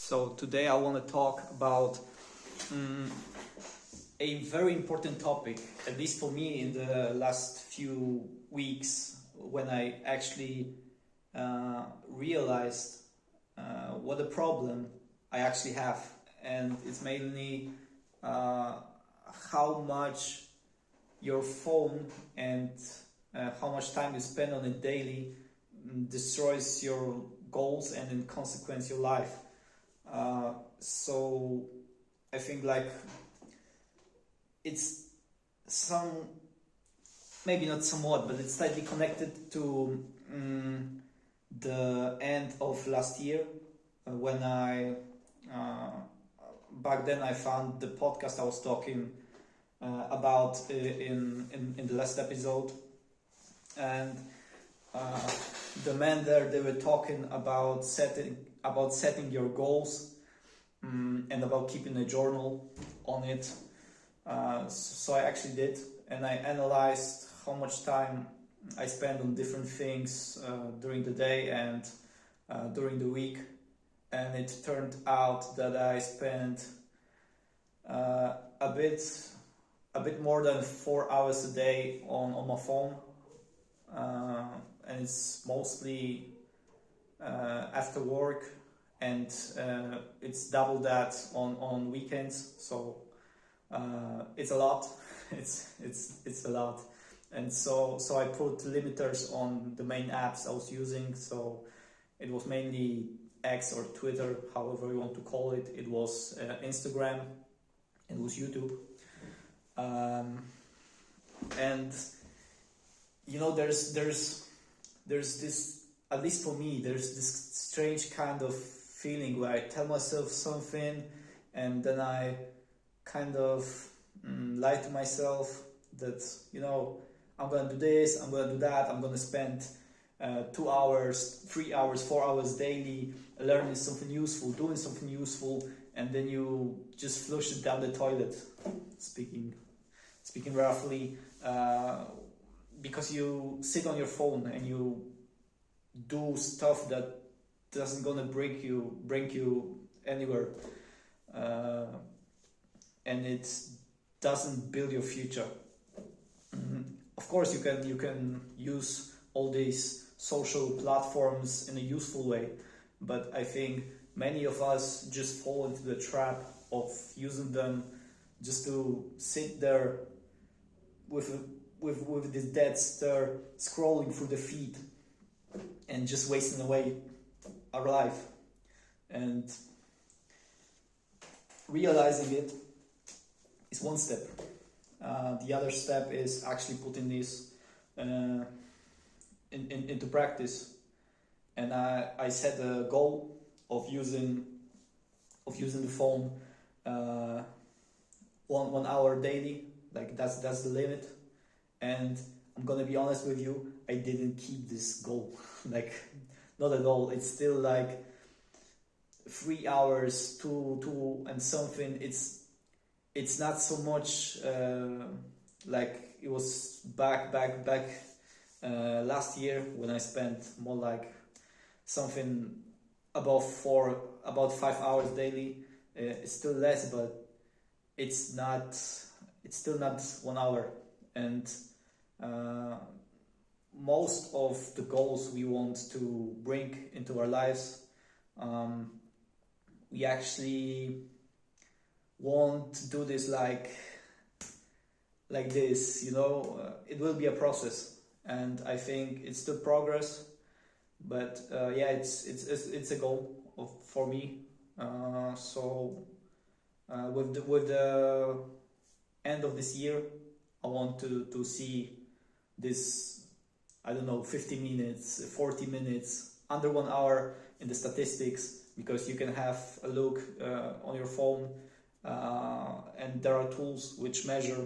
So today I want to talk about a very important topic, at least for me in the last few weeks, when I actually realized what a problem I actually have. And it's mainly how much your phone and how much time you spend on it daily destroys your goals and in consequence your life. So I think like it's maybe not somewhat, but it's slightly connected to the end of last year when I back then I found the podcast I was talking about in the last episode, and the men there, they were talking about setting your goals and about keeping a journal on it. So I actually did, and I analyzed how much time I spend on different things during the day and during the week, and it turned out that I spent a bit more than 4 hours a day on my phone, and it's mostly after work, and it's double that on weekends. So it's a lot. it's a lot, and so I put limiters on the main apps I was using. So it was mainly X or Twitter, however you want to call it. It was Instagram, it was YouTube, and you know there's this, at least for me, there's this strange kind of feeling where I tell myself something and then I kind of lie to myself that, you know, I'm gonna do this, I'm gonna do that, I'm gonna spend 2 hours, 3 hours, 4 hours daily learning something useful, doing something useful, and then you just flush it down the toilet, speaking roughly, because you sit on your phone and you do stuff that doesn't gonna bring you anywhere, and it doesn't build your future. Of course, you can use all these social platforms in a useful way, but I think many of us just fall into the trap of using them just to sit there with this dead stare, scrolling through the feed and just wasting away our life. And realizing it is one step. The other step is actually putting this into practice. And I set a goal of using the phone 1 hour daily. Like that's the limit. And I'm gonna be honest with you, I didn't keep this goal. Like, not at all. It's still like 3 hours, two and something. It's not so much like it was back last year when I spent more like something about 5 hours daily. It's still less, but it's still not 1 hour. And most of the goals we want to bring into our lives, we actually want to do this like this, you know. It will be a process, and I think it's still progress, but yeah, it's a goal for me. So with the end of this year, I want to see this, I don't know, 50 minutes, 40 minutes, under 1 hour in the statistics, because you can have a look on your phone, and there are tools which measure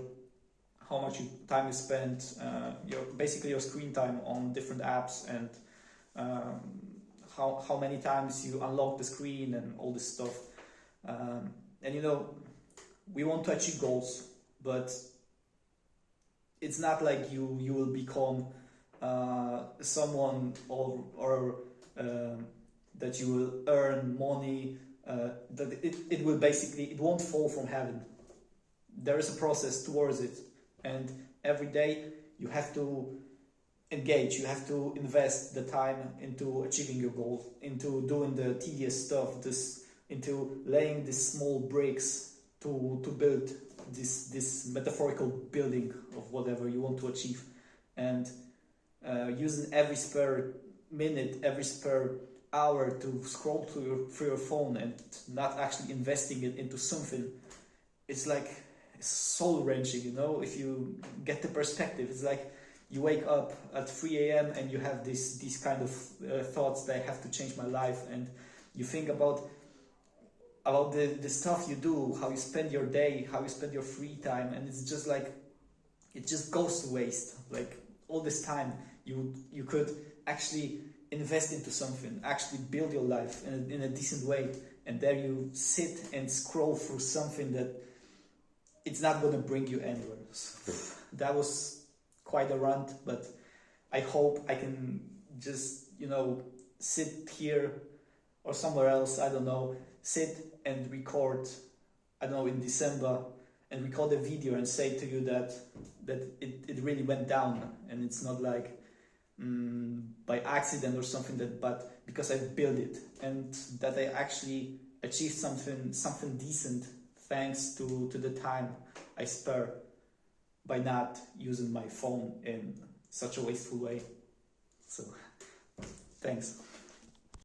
how much time you spend, basically your screen time on different apps, and how many times you unlock the screen and all this stuff. And you know, we want to achieve goals, but it's not like you will become someone or that you will earn money that it will basically, it won't fall from heaven. There is a process towards it, and every day you have to engage, you have to invest the time into achieving your goal, into doing the tedious stuff, into laying these small bricks to build this metaphorical building of whatever you want to achieve, and using every spare minute, every spare hour to scroll through your phone and not actually investing it into something. It's like soul wrenching, you know, if you get the perspective. It's like you wake up at 3 a.m. and you have these kind of thoughts that I have to change my life, and you think about the stuff you do, how you spend your day, how you spend your free time, and it's just like, it just goes to waste. Like all this time you could actually invest into something, actually build your life in a decent way, and there you sit and scroll through something that it's not going to bring you anywhere. So, that was quite a rant, but I hope I can just, you know, sit here or somewhere else, I don't know, sit and record, I don't know, in December, and record a video and say to you that it really went down, and it's not like by accident or something, but because I built it, and that I actually achieved something decent thanks to the time I spare by not using my phone in such a wasteful way. So, thanks.